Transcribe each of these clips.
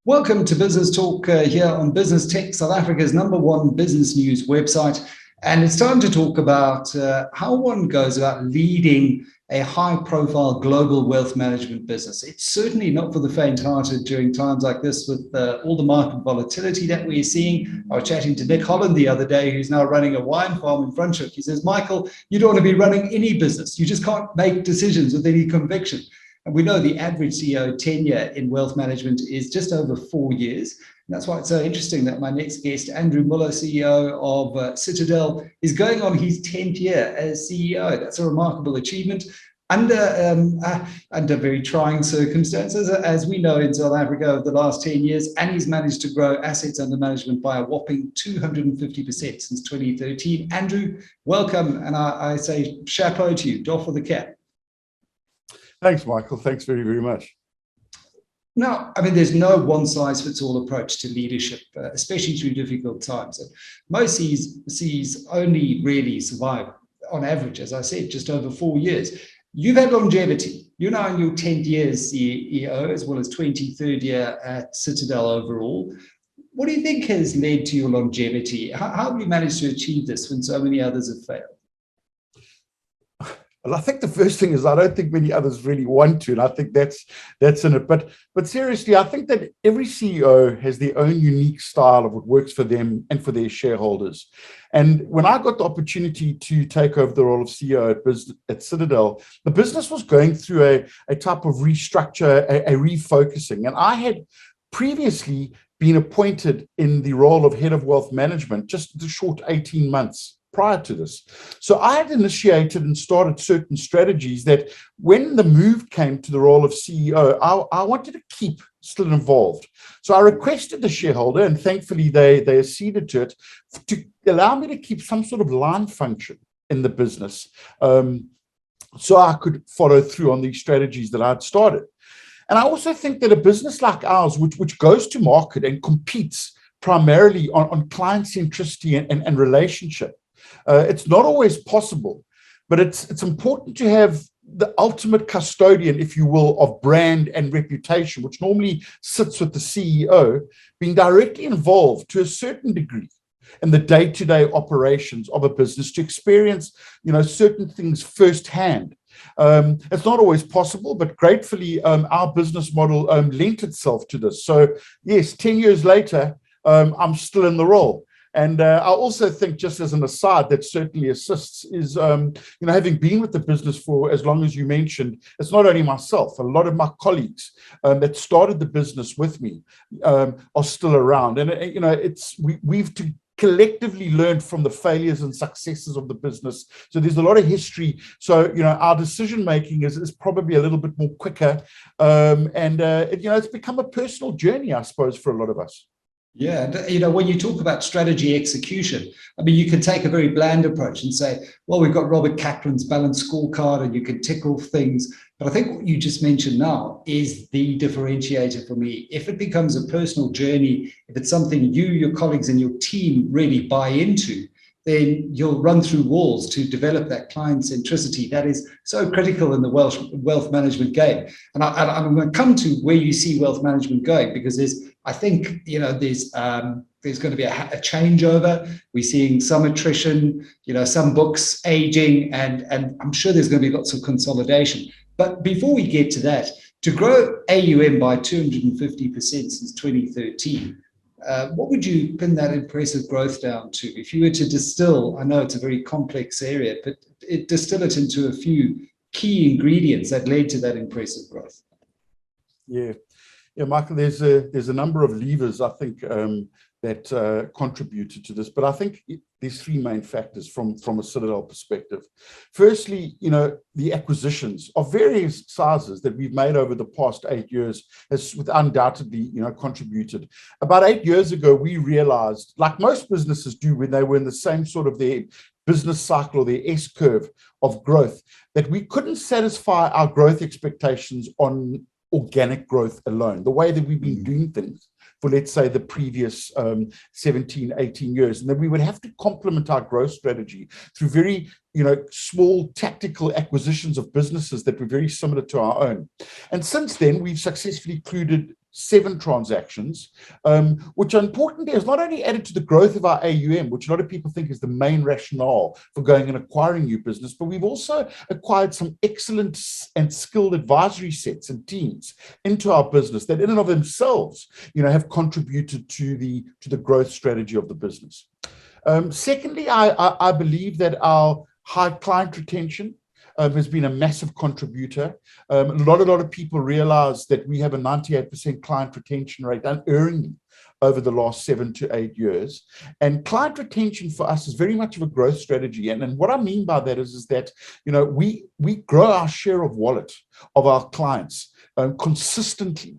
Welcome to Business Talk here on Business Tech, South Africa's #1 business news website. And it's time to talk about how one goes about leading a high-profile global wealth management business. It's certainly not for the faint-hearted during times like this with all the market volatility that we're seeing. I was chatting to Nick Holland the other day, who's now running a wine farm in Franschhoek. He says, Michael, you don't want to be running any business. You just can't make decisions with any conviction. And we know the average CEO tenure in wealth management is just over 4 years. And that's why it's so interesting that my next guest, Andrew Moller, CEO of Citadel, is going on his 10th year as CEO. That's a remarkable achievement under very trying circumstances, as we know in South Africa over the last 10 years. And he's managed to grow assets under management by a whopping 250% since 2013. Andrew, welcome. And I say chapeau to you, doff of the cap. Thanks, Michael. Thanks very, very much. Now, there's no one-size-fits-all approach to leadership, especially through difficult times. And most Cs only really survive, on average, as I said, just over 4 years. You've had longevity. You're now in your 10th year as CEO, as well as 23rd year at Citadel overall. What do you think has led to your longevity? How have you managed to achieve this when so many others have failed? Well, I think the first thing is I don't think many others really want to, and I think that's in it. But seriously, I think that every CEO has their own unique style of what works for them and for their shareholders. And when I got the opportunity to take over the role of CEO at Citadel, the business was going through a type of restructure, a refocusing. And I had previously been appointed in the role of head of wealth management, just a short 18 months prior to this. So I had initiated and started certain strategies that when the move came to the role of CEO, I wanted to keep still involved. So I requested the shareholder, and thankfully they acceded to it, to allow me to keep some sort of line function in the business, so I could follow through on these strategies that I'd started. And I also think that a business like ours, which goes to market and competes primarily on client centricity and relationship, it's not always possible, but it's important to have the ultimate custodian, if you will, of brand and reputation, which normally sits with the CEO, being directly involved to a certain degree in the day-to-day operations of a business to experience, certain things firsthand. It's not always possible, but gratefully, our business model lent itself to this. So yes, 10 years later, I'm still in the role. And I also think, just as an aside, that certainly assists is, having been with the business for as long as you mentioned, it's not only myself, a lot of my colleagues that started the business with me are still around. And, we've collectively learned from the failures and successes of the business. So there's a lot of history. So, our decision-making is probably a little bit more quicker. It's become a personal journey, I suppose, for a lot of us. Yeah, when you talk about strategy execution, you can take a very bland approach and say, well, we've got Robert Kaplan's balanced scorecard and you can tick off things. But I think what you just mentioned now is the differentiator for me. If it becomes a personal journey, if it's something you, your colleagues and your team really buy into, then you'll run through walls to develop that client centricity that is so critical in the wealth management game. And I'm going to come to where you see wealth management going, because I think there's going to be a changeover. We're seeing some attrition, some books aging, and I'm sure there's going to be lots of consolidation. But before we get to that, to grow AUM by 250% since 2013, what would you pin that impressive growth down to? If you were to distill, I know it's a very complex area, but distill it into a few key ingredients that led to that impressive growth. Yeah, Michael, there's a number of levers, I think, that contributed to this. But I think there's three main factors from a Citadel perspective. Firstly, the acquisitions of various sizes that we've made over the past 8 years has undoubtedly, contributed. About 8 years ago, we realized, like most businesses do when they were in the same sort of their business cycle or their S-curve of growth, that we couldn't satisfy our growth expectations on organic growth alone, the way that we've been doing things for, let's say, the previous 17, 18 years. And then we would have to complement our growth strategy through very, small tactical acquisitions of businesses that were very similar to our own. And since then, we've successfully 7 transactions, which importantly has not only added to the growth of our AUM, which a lot of people think is the main rationale for going and acquiring new business, but we've also acquired some excellent and skilled advisory sets and teams into our business that in and of themselves, have contributed to the growth strategy of the business. Secondly, I believe that our high client retention has been a massive contributor. A lot of people realize that we have a 98% client retention rate unerringly over the last 7 to 8 years. And client retention for us is very much of a growth strategy. And what I mean by that is that, we grow our share of wallet of our clients consistently,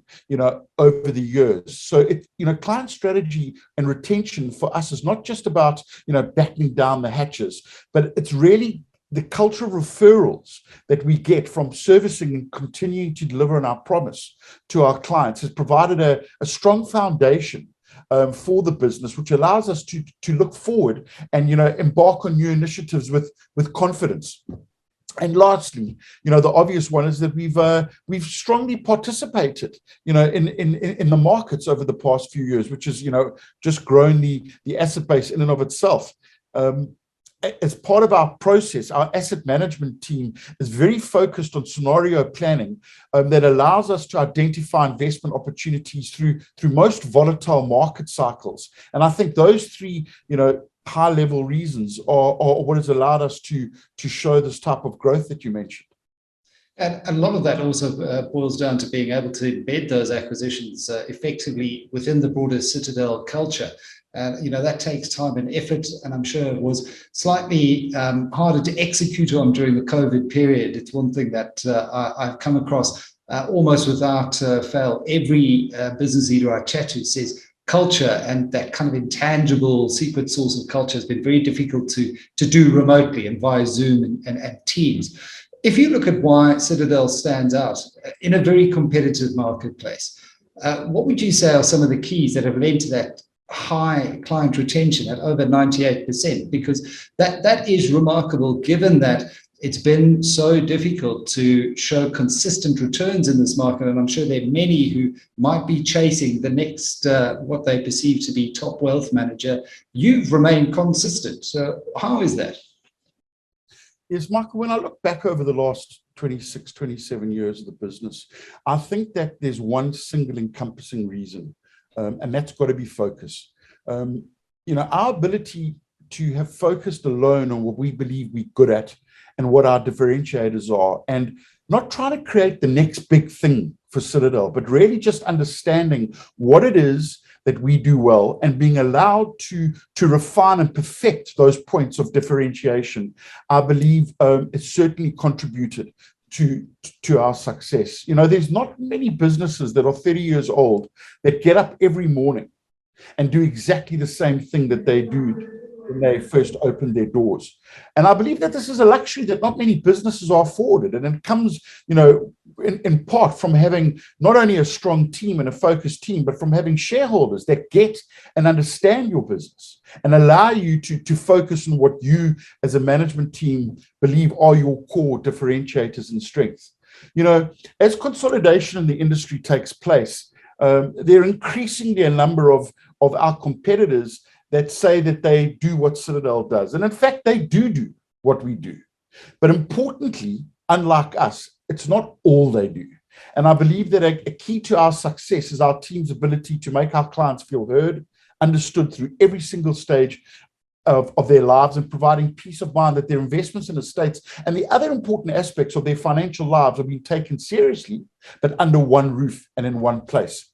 over the years. So client strategy and retention for us is not just about, battening down the hatches, but it's really the culture of referrals that we get from servicing and continuing to deliver on our promise to our clients has provided a strong foundation for the business, which allows us to look forward and, embark on new initiatives with confidence. And lastly, the obvious one is that we've strongly participated, in the markets over the past few years, which has, just grown the asset base in and of itself. As part of our process, our asset management team is very focused on scenario planning that allows us to identify investment opportunities through most volatile market cycles. And I think those 3, high-level reasons are what has allowed us to show this type of growth that you mentioned. And a lot of that also boils down to being able to embed those acquisitions effectively within the broader Citadel culture. And, that takes time and effort, and I'm sure it was slightly harder to execute on during the COVID period. It's one thing that I've come across almost without fail. Every business leader I chat to says culture and that kind of intangible secret source of culture has been very difficult to do remotely and via Zoom and Teams. If you look at why Citadel stands out in a very competitive marketplace, what would you say are some of the keys that have led to that high client retention at over 98%? Because that is remarkable given that it's been so difficult to show consistent returns in this market. And I'm sure there are many who might be chasing the next, what they perceive to be top wealth manager. You've remained consistent. So how is that? Yes, Michael, when I look back over the last 26, 27 years of the business, I think that there's one single encompassing reason, and that's got to be focus. Our ability to have focused alone on what we believe we're good at and what our differentiators are, and not trying to create the next big thing for Citadel, but really just understanding what it is that we do well and being allowed to refine and perfect those points of differentiation, I believe it's certainly contributed to our success. There's not many businesses that are 30 years old that get up every morning and do exactly the same thing that they do when they first opened their doors. And I believe that this is a luxury that not many businesses are afforded. And it comes, in part from having not only a strong team and a focused team, but from having shareholders that get and understand your business and allow you to focus on what you as a management team believe are your core differentiators and strengths. As consolidation in the industry takes place, there are increasingly a number of our competitors that say that they do what Citadel does. And in fact, they do what we do. But importantly, unlike us, it's not all they do. And I believe that a key to our success is our team's ability to make our clients feel heard, understood through every single stage of their lives, and providing peace of mind that their investments in estates and the other important aspects of their financial lives are being taken seriously, but under one roof and in one place.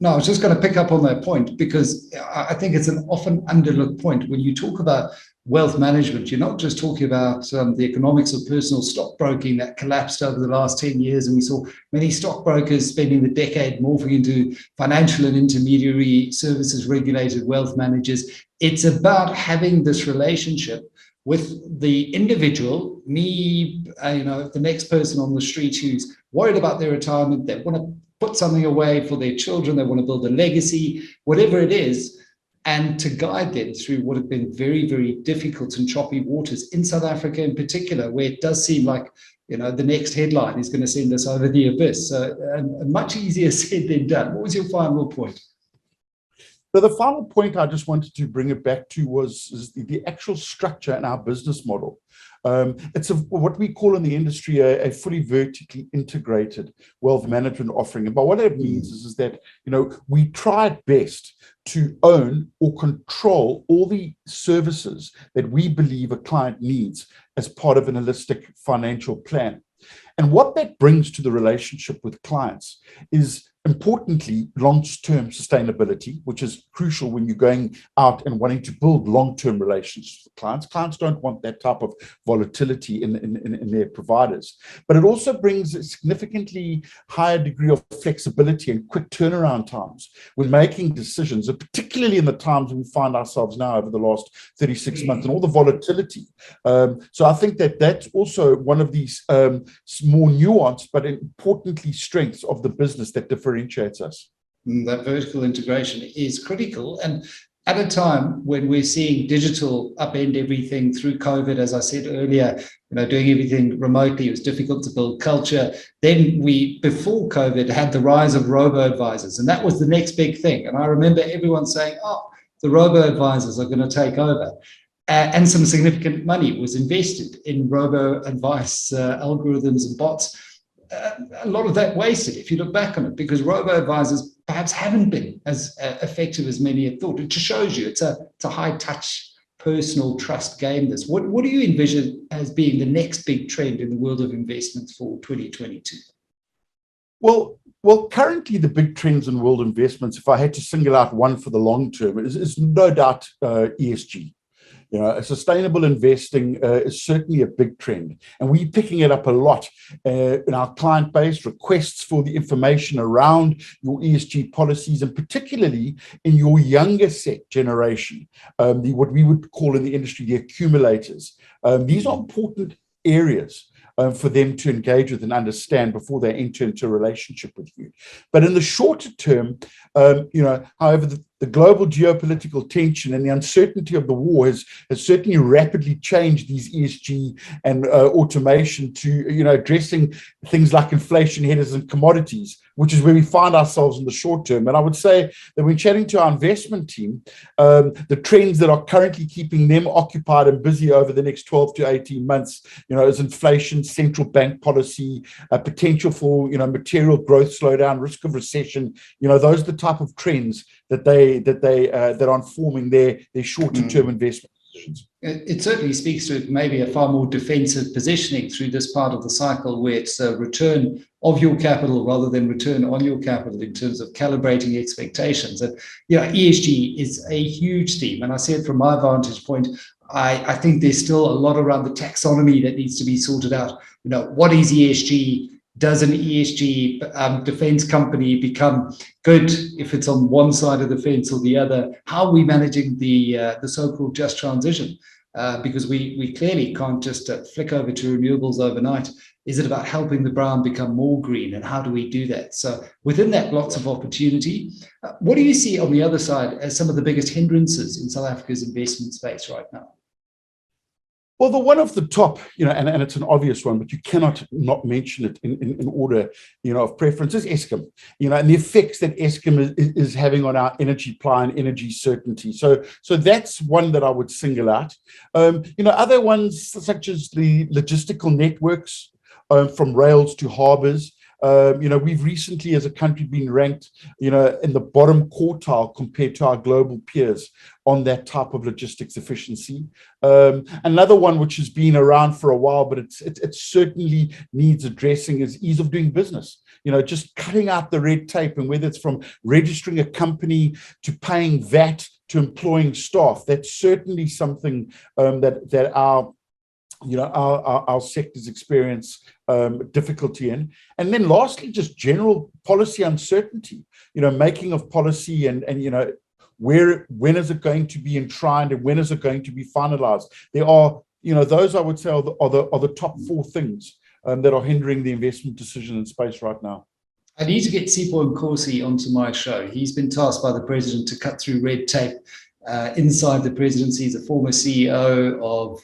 No, I was just going to pick up on that point, because I think it's an often underlooked point. When you talk about wealth management, you're not just talking about the economics of personal stockbroking that collapsed over the last 10 years. And we saw many stockbrokers spending the decade morphing into financial and intermediary services regulated wealth managers. It's about having this relationship with the individual, me, the next person on the street who's worried about their retirement, they want to put something away for their children, they want to build a legacy, whatever it is. and to guide them through what have been very, very difficult and choppy waters in South Africa in particular, where it does seem like, the next headline is going to send us over the abyss. So much easier said than done. What was your final point? So the final point I just wanted to bring it back to was the actual structure in our business model. It's what we call in the industry a fully vertically integrated wealth management offering. And by what it means is that, we try best to own or control all the services that we believe a client needs as part of an holistic financial plan. And what that brings to the relationship with clients is, importantly, long-term sustainability, which is crucial when you're going out and wanting to build long-term relationships with clients. Clients don't want that type of volatility in their providers. But it also brings a significantly higher degree of flexibility and quick turnaround times when making decisions, and particularly in the times we find ourselves now over the last 36 months and all the volatility. So I think that that's also one of these more nuanced but importantly strengths of the business that differentiates us. That vertical integration is critical. And at a time when we're seeing digital upend everything through COVID, as I said earlier, doing everything remotely, it was difficult to build culture. Then we, before COVID, had the rise of robo-advisors, and that was the next big thing. And I remember everyone saying, the robo-advisors are going to take over. And some significant money was invested in robo-advice algorithms and bots. A lot of that wasted, if you look back on it, because robo-advisors perhaps haven't been as effective as many had thought. It just shows you it's a high-touch, personal trust game. What do you envision as being the next big trend in the world of investments for 2022? Well, currently the big trends in world investments, if I had to single out one for the long term, is no doubt ESG. Sustainable investing is certainly a big trend, and we're picking it up a lot in our client base. Requests for the information around your ESG policies, and particularly in your younger set generation, what we would call in the industry the accumulators. These are important areas for them to engage with and understand before they enter into a relationship with you. But in the shorter term, however, the global geopolitical tension and the uncertainty of the war has certainly rapidly changed these ESG and automation to, addressing things like inflation headers and commodities, which is where we find ourselves in the short term. And I would say that when chatting to our investment team, the trends that are currently keeping them occupied and busy over the next 12 to 18 months, is inflation, central bank policy, potential for, material growth slowdown, risk of recession. Those are the type of trends that are informing their shorter term investment decisions. It certainly speaks to maybe a far more defensive positioning through this part of the cycle, where it's a return of your capital rather than return on your capital in terms of calibrating expectations. And ESG is a huge theme, and I see it from my vantage point. I think there's still a lot around the taxonomy that needs to be sorted out. What is ESG? Does an ESG defense company become good if it's on one side of the fence or the other? How are we managing the so-called just transition? Because we clearly can't just flick over to renewables overnight. Is it about helping the brown become more green, and how do we do that? So within that, lots of opportunity. What do you see on the other side as some of the biggest hindrances in South Africa's investment space right now? Well, the one of the top, and it's an obvious one, but you cannot not mention it in order, of preference, is Eskom, and the effects that Eskom is having on our energy supply and energy certainty. So that's one that I would single out. Other ones such as the logistical networks, from rails to harbors. We've recently, as a country, been ranked, in the bottom quartile compared to our global peers on that type of logistics efficiency. Another one which has been around for a while, but it certainly needs addressing, is ease of doing business. Just cutting out the red tape, and whether it's from registering a company to paying VAT to employing staff, that's certainly something that our sectors experience difficulty in. And then lastly, just general policy uncertainty, making of policy and when is it going to be enshrined and when is it going to be finalized? There are, those I would say are the top four things that are hindering the investment decision in space right now. I need to get Sipho Nkosi onto my show. He's been tasked by the president to cut through red tape inside the presidency. He's a former CEO of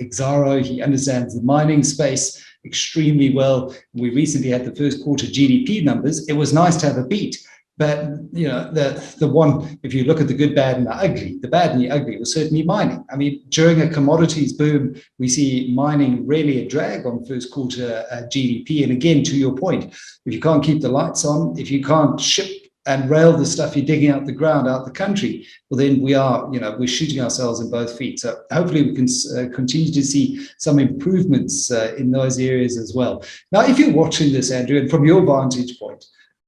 Exaro. He understands the mining space extremely well. We recently had the first quarter GDP numbers. It was nice to have a beat. But the one, if you look at the good, bad, and the ugly, the bad and the ugly was certainly mining. I mean, during a commodities boom, we see mining really a drag on first quarter GDP. And again, to your point, if you can't keep the lights on, if you can't ship and rail the stuff you're digging out the ground, out the country, well, then we're shooting ourselves in both feet. So hopefully we can continue to see some improvements in those areas as well. Now, if you're watching this, Andrew, and from your vantage point,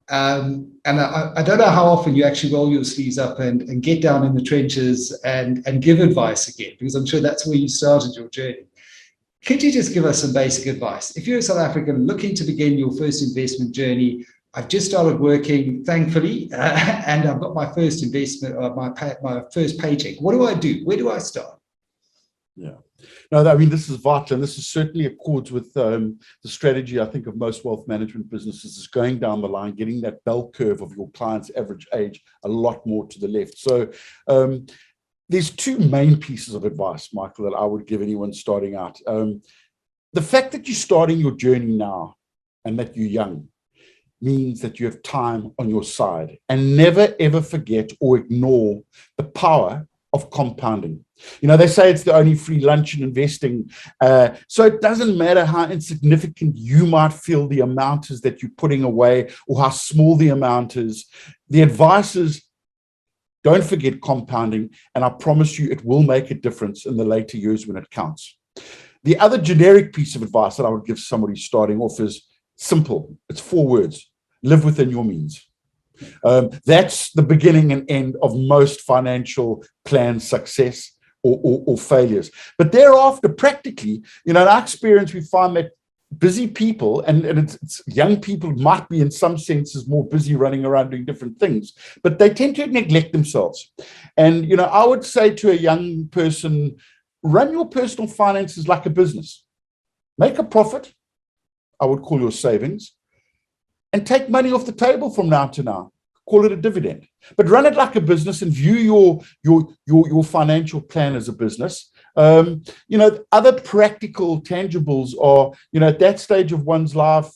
and I don't know how often you actually roll your sleeves up and get down in the trenches and give advice again, because I'm sure that's where you started your journey. Could you just give us some basic advice? If you're a South African looking to begin your first investment journey, I've just started working, thankfully, and I've got my first investment, my first paycheck. What do I do? Where do I start? Yeah. No, I mean, this is vital, and this is certainly accords with the strategy, I think, of most wealth management businesses, is going down the line, getting that bell curve of your client's average age a lot more to the left. So there's two main pieces of advice, Michael, that I would give anyone starting out. The fact that you're starting your journey now and that you're young means that you have time on your side, and never, ever forget or ignore the power of compounding. They say it's the only free lunch in investing. So it doesn't matter how insignificant you might feel the amount is that you're putting away, or how small the amount is. The advice is, don't forget compounding, and I promise you it will make a difference in the later years when it counts. The other generic piece of advice that I would give somebody starting off is simple. It's 4 words. Live within your means. That's the beginning and end of most financial plan success or failures. But thereafter, practically, in our experience, we find that busy people, and it's young people might be in some senses more busy running around doing different things, but they tend to neglect themselves. And, I would say to a young person, run your personal finances like a business. Make a profit, I would call your savings, and take money off the table from now to now. Call it a dividend, but run it like a business and view your financial plan as a business. Other practical tangibles are, at that stage of one's life,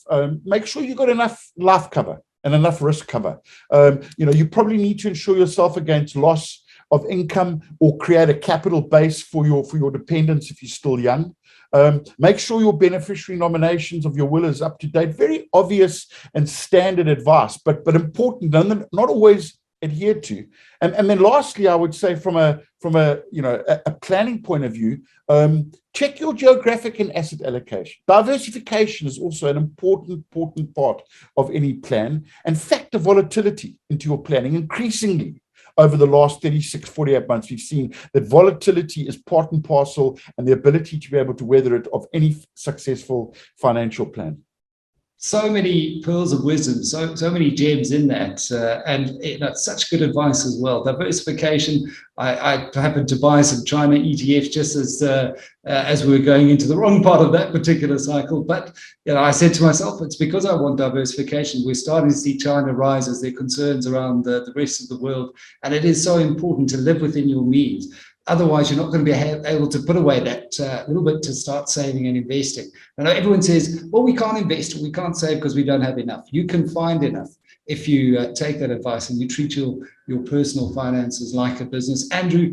make sure you've got enough life cover and enough risk cover. You probably need to insure yourself against loss of income, or create a capital base for your dependents if you're still young. Make sure your beneficiary nominations of your will is up to date. Very obvious and standard advice, but important and not always adhered to. And then lastly, I would say from a planning point of view, check your geographic and asset allocation. Diversification is also an important part of any plan, and factor volatility into your planning. Increasingly, over the last 36, 48 months, we've seen that volatility is part and parcel, and the ability to be able to weather it of any successful financial plan. So many pearls of wisdom, so many gems in that, and such good advice as well. Diversification. I happened to buy some China ETFs just as we were going into the wrong part of that particular cycle. But I said to myself, it's because I want diversification. We're starting to see China rise as their concerns around the rest of the world, and it is so important to live within your means. Otherwise, you're not going to be able to put away that little bit to start saving and investing. I know everyone says, well, we can't invest or we can't save because we don't have enough. You can find enough if you take that advice and you treat your personal finances like a business. Andrew,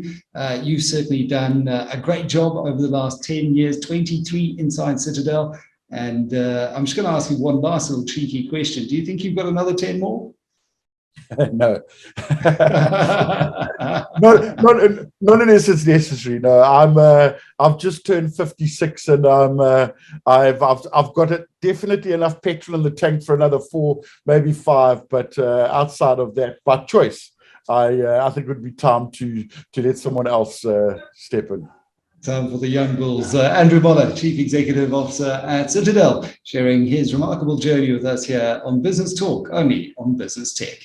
you've certainly done a great job over the last 10 years, 23 inside Citadel. And I'm just going to ask you one last little cheeky question. Do you think you've got another 10 more? No, not unless it's necessary. No, I've just turned 56, and I've got definitely enough petrol in the tank for another 4, maybe 5. But outside of that, by choice, I think it would be time to let someone else step in. Time for the young bulls. Andrew Moller, Chief Executive Officer at Citadel, sharing his remarkable journey with us here on Business Talk, only on Business Tech.